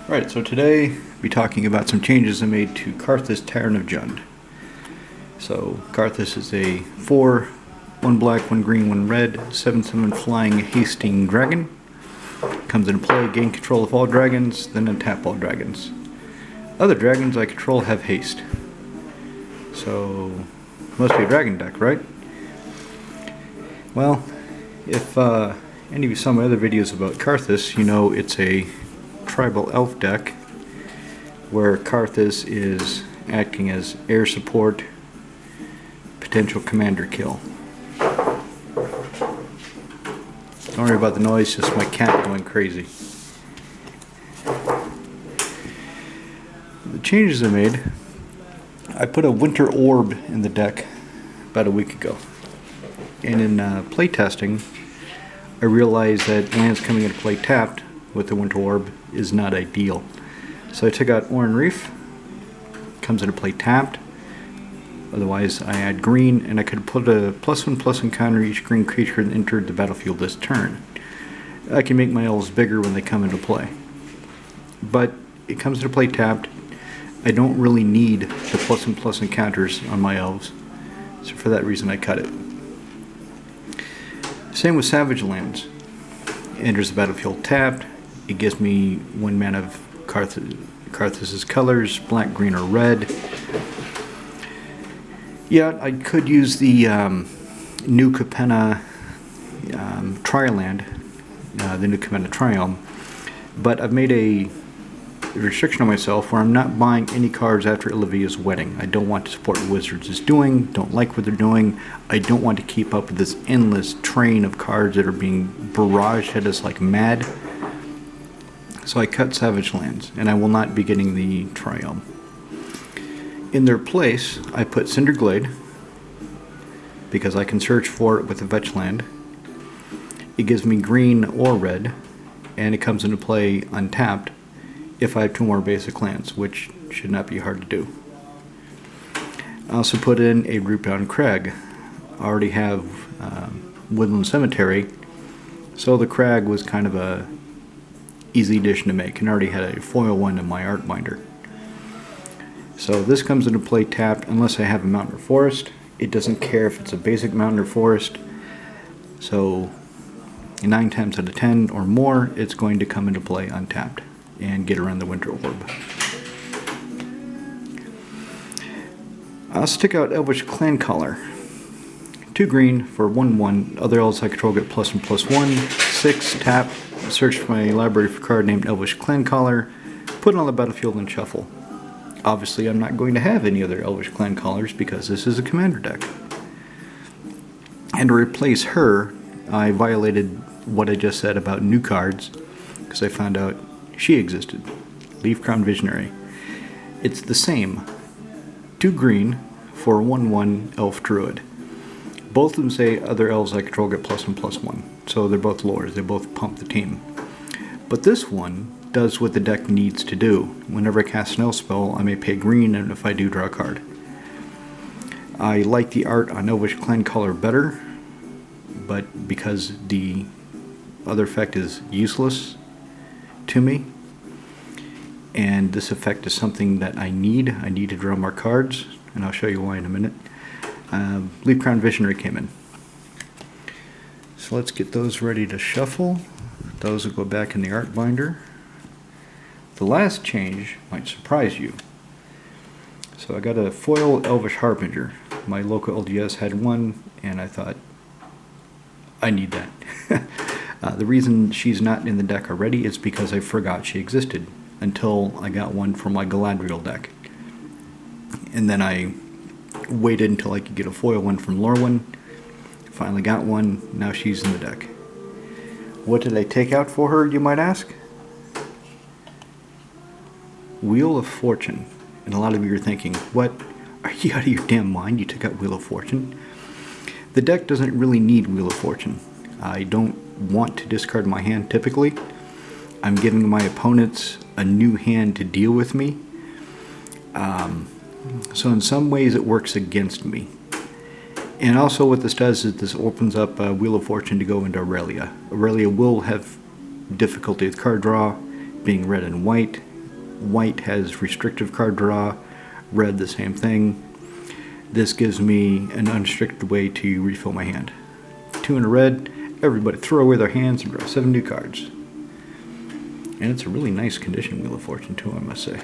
Right, so today we'll be talking about some changes I made to Karrthus Tyrant of Jund. So Karrthus is a 4, 1 black, 1 green, 1 red, 7/7 flying hasting dragon. Comes into play, gain control of all dragons, then untap all dragons. Other dragons I control have haste. So, must be a dragon deck, right? Well, if any of you saw my other videos about Karrthus, you know it's a tribal elf deck where Karrthus is acting as air support, potential commander kill. Don't worry about the noise, just my cat going crazy. The changes I made, I put a winter orb in the deck about a week ago. And in playtesting, I realized that lands coming into play tapped with the winter orb is not ideal. So I took out Oran-Rief, comes into play tapped. Otherwise I add green, and I could put a +1/+1 counter each green creature that entered the battlefield this turn. I can make my elves bigger when they come into play. But it comes into play tapped. I don't really need the +1/+1 counters on my elves, so for that reason I cut it. Same with Savage Lands. Enters the battlefield tapped. It gives me 1 mana of Karrthus' colors, black, green, or red. Yeah, I could use the New Capenna Tri-land, the New Capenna Triome, but I've made a restriction on myself where I'm not buying any cards after Olivia's wedding. I don't want to support what Wizards is doing, don't like what they're doing. I don't want to keep up with this endless train of cards that are being barraged at us like mad. So I cut Savage Lands, and I will not be getting the Triome. In their place, I put Cinder Glade, because I can search for it with a fetch land. It gives me green or red, and it comes into play untapped if I have 2 more basic lands, which should not be hard to do. I also put in a Rootbound Crag. I already have Woodland Cemetery, so the Crag was kind of a easy addition to make, and I already had a foil one in my art binder. So this comes into play tapped unless I have a mountain or forest. It doesn't care if it's a basic mountain or forest. So 9 times out of 10 or more, it's going to come into play untapped and get around the winter orb. I'll stick out Elvish Clancaller. 2 green for 1/1. Other elves I control get +1/+1. 6 tap. Search for my library for a card named Elvish Clancaller. Put it on the battlefield and shuffle. Obviously, I'm not going to have any other Elvish Clancallers because this is a commander deck. And to replace her, I violated what I just said about new cards because I found out she existed. Leaf Crown Visionary. It's the same. 2 green for 1/1 Elf Druid. Both of them say other elves I control get +1/+1. So they're both lures. They both pump the team. But this one does what the deck needs to do. Whenever I cast an elf spell, I may pay green, and if I do, draw a card. I like the art on Elvish Clancaller better, but because the other effect is useless to me, and this effect is something that I need to draw more cards, and I'll show you why in a minute. Leaf Crown Visionary came in. So let's get those ready to shuffle. Those will go back in the art binder. The last change might surprise you. So I got a foil Elvish Harbinger. My local LGS had one, and I thought, I need that. The reason she's not in the deck already is because I forgot she existed until I got one for my Galadriel deck. And then I waited until I could get a foil one from Lorwyn. Finally got one. Now she's in the deck. What did I take out for her, you might ask? Wheel of Fortune. And a lot of you are thinking, what? Are you out of your damn mind? You took out Wheel of Fortune? The deck doesn't really need Wheel of Fortune. I don't want to discard my hand typically. I'm giving my opponents a new hand to deal with me. So in some ways it works against me. And also what this does is this opens up Wheel of Fortune to go into Aurelia. Aurelia will have difficulty with card draw, being red and white, White has restrictive card draw, red the same thing. This gives me an unrestricted way to refill my hand. 2 in a red, everybody throw away their hands and draw 7 new cards. And it's a really nice condition Wheel of Fortune too, I must say.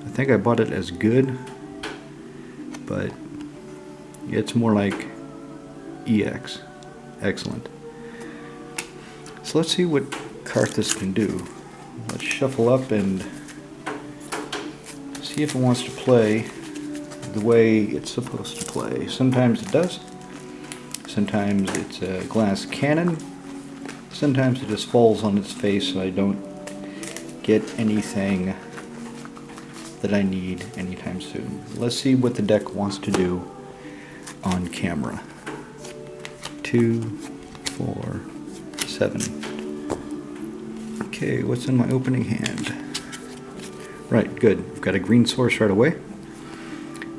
I think I bought it as good, but it's more like EX. Excellent. So let's see what Karrthus can do. Let's shuffle up and see if it wants to play the way it's supposed to play. Sometimes it does. Sometimes it's a glass cannon. Sometimes it just falls on its face so I don't get anything that I need anytime soon. Let's see what the deck wants to do on camera. 2, 4, 7. Okay, what's in my opening hand? Right, good. I've got a green source right away.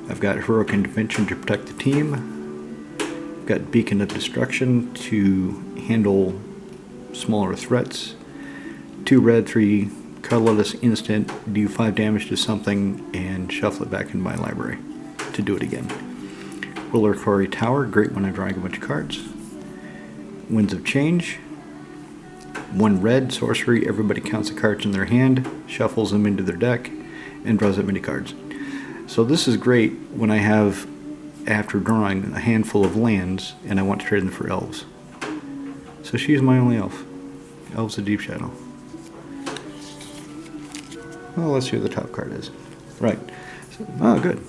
I've got Heroic Intervention to protect the team. I've got Beacon of Destruction to handle smaller threats. 2 red, 3 colorless instant, do 5 damage to something, and shuffle it back into my library to do it again. Reliquary Tower, great when I'm drawing a bunch of cards. Winds of Change. 1 red, sorcery, everybody counts the cards in their hand, shuffles them into their deck, and draws that many cards. So this is great when I have, after drawing a handful of lands, and I want to trade them for elves. So she's my only elf. Elves of Deep Shadow. Well, let's see what the top card is. Right. So, oh, good.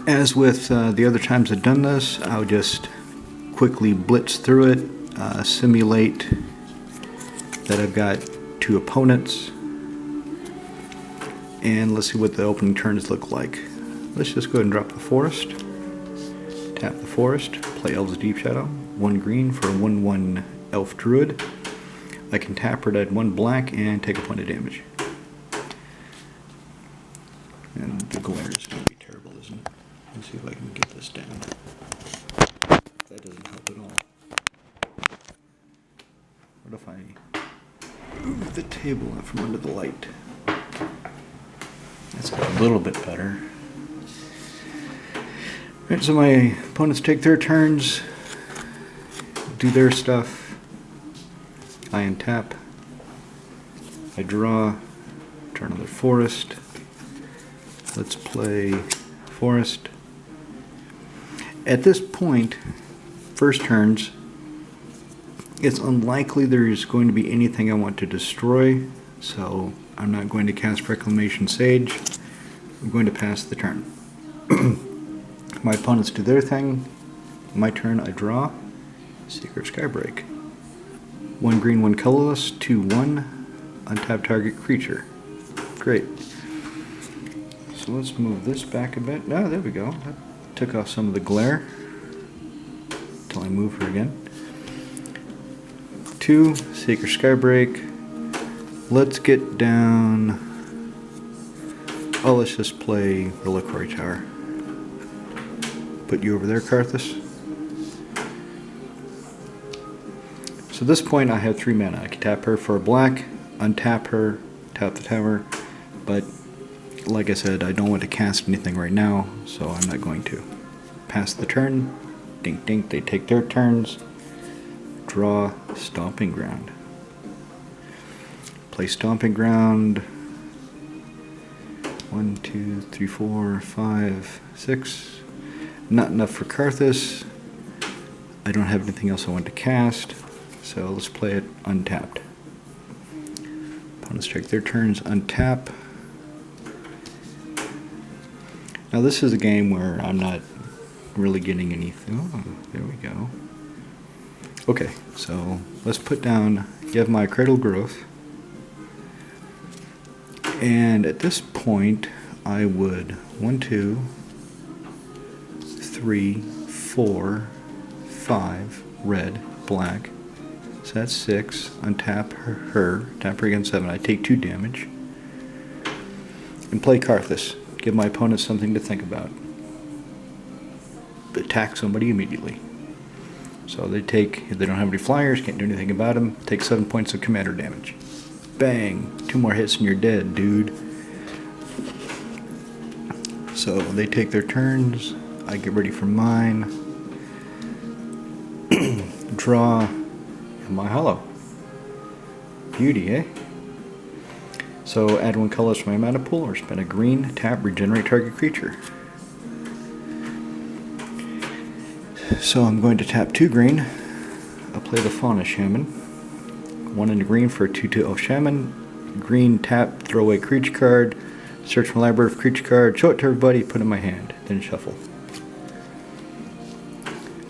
As with the other times I've done this, I'll just quickly blitz through it, simulate that I've got 2 opponents, and let's see what the opening turns look like. Let's just go ahead and drop the forest, tap the forest, play Elves of Deep Shadow, 1 green for a 1/1 elf druid. I can tap her to add 1 black and take a point of damage. And the glare is going to be terrible, isn't it? Let's see if I can get this down. That doesn't help at all. What if I move the table out from under the light? That's a little bit better. Alright, so my opponents take their turns, do their stuff. I untap. I draw. Turn on the forest. Let's play forest. At this point, first turns, it's unlikely there's going to be anything I want to destroy, so I'm not going to cast Reclamation Sage. I'm going to pass the turn. My opponents do their thing. My turn, I draw. Secret Skybreak. 1 green, 1 colorless, 2/1. Untap target creature. Great. So let's move this back a bit. Oh, there we go. That took off some of the glare. Until I move her again. 2, Sacred Skybreak. Let's get down. Oh, let's just play Reliquary Tower. Put you over there, Karrthus. So at this point I have 3 mana. I can tap her for a black, untap her, tap the tower, but like I said, I don't want to cast anything right now, so I'm not going to. Pass the turn, dink dink, they take their turns, draw Stomping Ground. Play Stomping Ground, 1, 2, 3, 4, 5, 6. Not enough for Karrthus. I don't have anything else I want to cast. So let's play it untapped. Opponents take their turns, untap. Now this is a game where I'm not really getting anything. Oh, there we go. Okay, so let's put down, you have my Cradle Growth. And at this point, I would 1, 2, 3, 4, 5, red, black. So that's 6. Untap her. Tap her again, 7. I take 2 damage. And play Karrthus. Give my opponent something to think about. Attack somebody immediately. So they take, if they don't have any flyers, can't do anything about them, take 7 points of commander damage. Bang. 2 more hits and you're dead, dude. So they take their turns. I get ready for mine. Draw. And my hollow. Beauty, eh? So add 1 color to my mana pool or spend a green, tap, regenerate target creature. So I'm going to tap 2 green. I'll play the Fauna Shaman. 1 in green for a 2/2 Elf Shaman. Green, tap, throw away creature card. Search my library for creature card. Show it to everybody, put it in my hand. Then shuffle.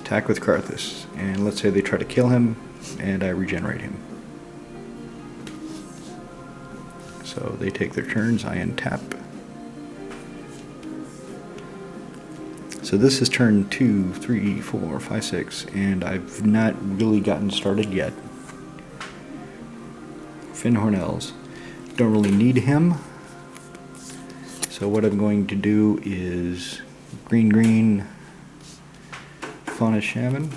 Attack with Karrthus. And let's say they try to kill him, and I regenerate him. So they take their turns, I untap. So this is turn 2, 3, 4, 5, 6, and I've not really gotten started yet. Fyndhorn Elves. Don't really need him. So what I'm going to do is green, green, Fauna Shaman.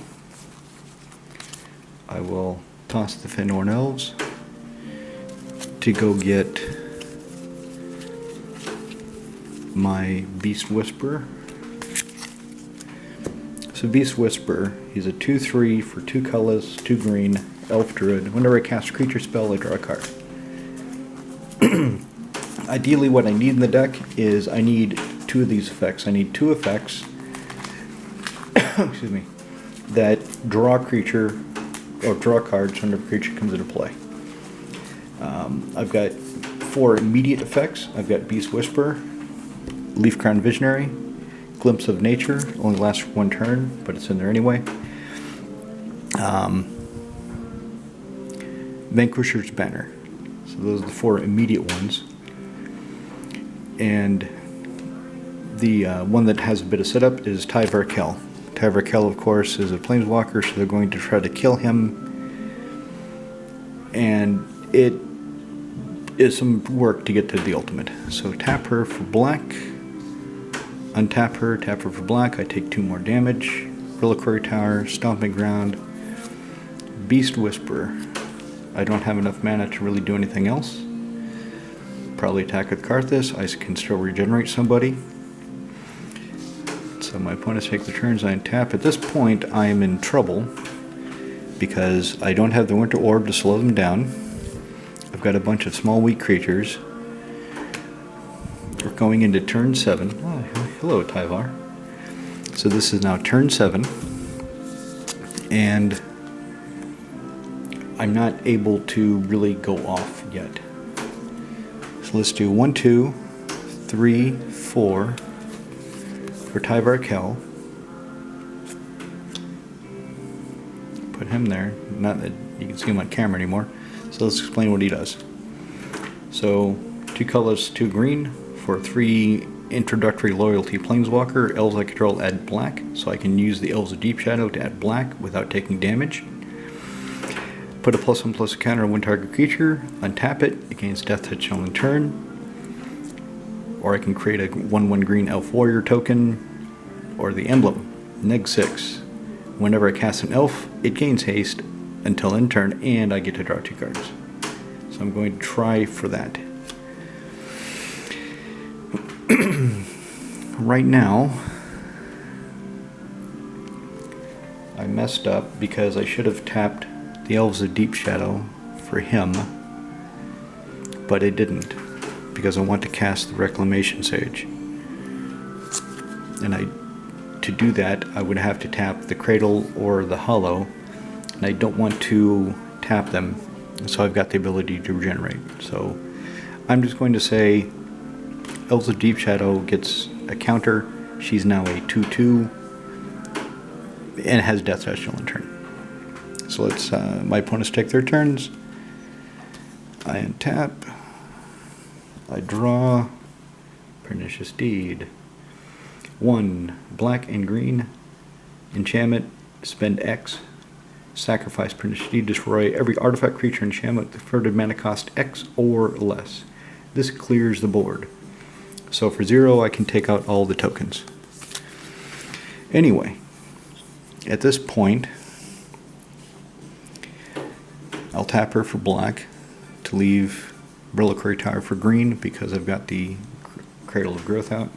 I will toss the Fyndhorn Elves to go get my Beast Whisperer. So Beast Whisperer, he's a 2/3 for 2 colors, 2 green, Elf Druid. Whenever I cast a creature spell, I draw a card. Ideally what I need in the deck is I need 2 of these effects. I need 2 effects excuse me, that draw a creature or draw cards whenever a creature comes into play. I've got 4 immediate effects. I've got Beast Whisperer, Leaf-Crowned Visionary, Glimpse of Nature, only lasts for 1 turn, but it's in there anyway. Vanquisher's Banner. So those are the 4 immediate ones. And the one that has a bit of setup is Tyrant. Tyrant, of course, is a planeswalker, so they're going to try to kill him. And it is some work to get to the ultimate. So tap her for black, untap her, tap her for black, I take 2 more damage. Reliquary Tower, Stomping Ground, Beast Whisperer. I don't have enough mana to really do anything else. Probably attack with Karrthus. I can still regenerate somebody. So my opponents take the turns, I untap. At this point, I am in trouble because I don't have the Winter Orb to slow them down. I've got a bunch of small, weak creatures. We're going into turn 7. Oh, hello, Tyvar. So this is now turn 7. And I'm not able to really go off yet. So let's do 1, 2, 3, 4 for Tyvar. Put him there. Not that you can see him on camera anymore. So let's explain what he does. So 2 colors, 2 green for 3 introductory loyalty planeswalker. Elves I control add black, so I can use the Elves of Deep Shadow to add black without taking damage. Put a +1/+a counter on 1 target creature, untap it, it gains Death Touch on turn. Or I can create a 1/1 green Elf Warrior token, or the emblem, -6. Whenever I cast an elf, it gains haste until end turn, and I get to draw 2 cards. So I'm going to try for that. Right now, I messed up because I should have tapped the Elves of Deep Shadow for him, but I didn't because I want to cast the Reclamation Sage. And to do that, I would have to tap the Cradle or the Hollow, and I don't want to tap them, so I've got the ability to regenerate. So I'm just going to say Elves of Deep Shadow gets a counter. She's now a 2/2 and has Death Touch till end turn. So let's my opponents take their turns. I untap. I draw. Pernicious Deed. 1 black and green enchantment. Spend X. Sacrifice Pernicious Deed. Destroy every artifact, creature, enchantment with converted mana cost X or less. This clears the board. So for 0, I can take out all the tokens. Anyway, at this point, I'll tap her for black to leave Reliquary Tower for green because I've got the Cradle of Growth out.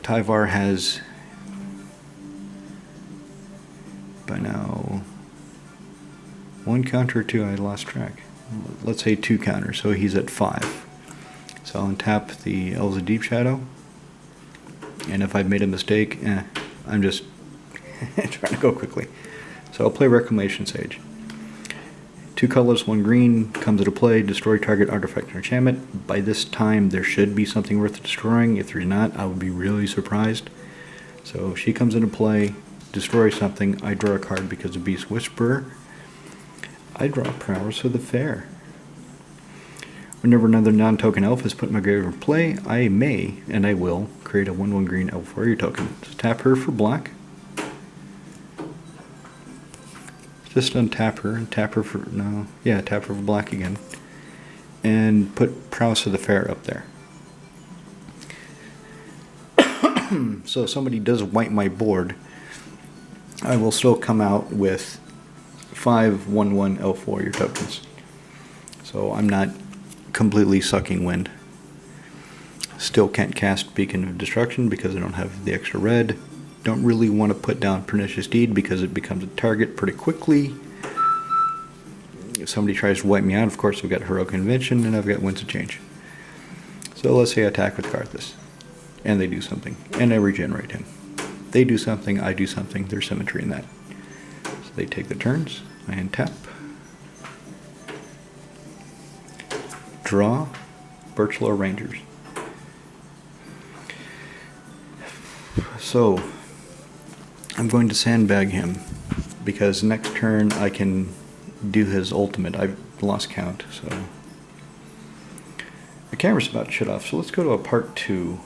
Tyvar has by now 1 counter or 2, I lost track. Let's say 2 counters, so he's at 5. So I'll untap the Elves of Deep Shadow, and if I've made a mistake, I'm just trying to go quickly. So I'll play Reclamation Sage. 2 colors, 1 green, comes into play, destroy target artifact or enchantment. By this time, there should be something worth destroying. If there's not, I would be really surprised. So she comes into play, destroy something, I draw a card because of Beast Whisperer. I draw Prowess of the Fair. Whenever another non-token elf is put in my grave in play, I may, and I will, create a 1/1 green elf warrior token. So tap her for black. Just untap her and tap her for, tap her for black again. And put Prowess of the Fair up there. So if somebody does wipe my board, I will still come out with 5 1/1 elf warrior tokens. So I'm not completely sucking wind. Still can't cast Beacon of Destruction because I don't have the extra red. Don't really want to put down Pernicious Deed because it becomes a target pretty quickly. If somebody tries to wipe me out, of course I've got Heroic Convention and I've got Winds of Change. So let's say I attack with Karrthus, and they do something, and I regenerate him. They do something, I do something, there's symmetry in that. So they take the turns, I untap. Draw, Birchlow Rangers. So, I'm going to sandbag him, because next turn I can do his ultimate. I've lost count, so... The camera's about to shut off, so let's go to a part 2.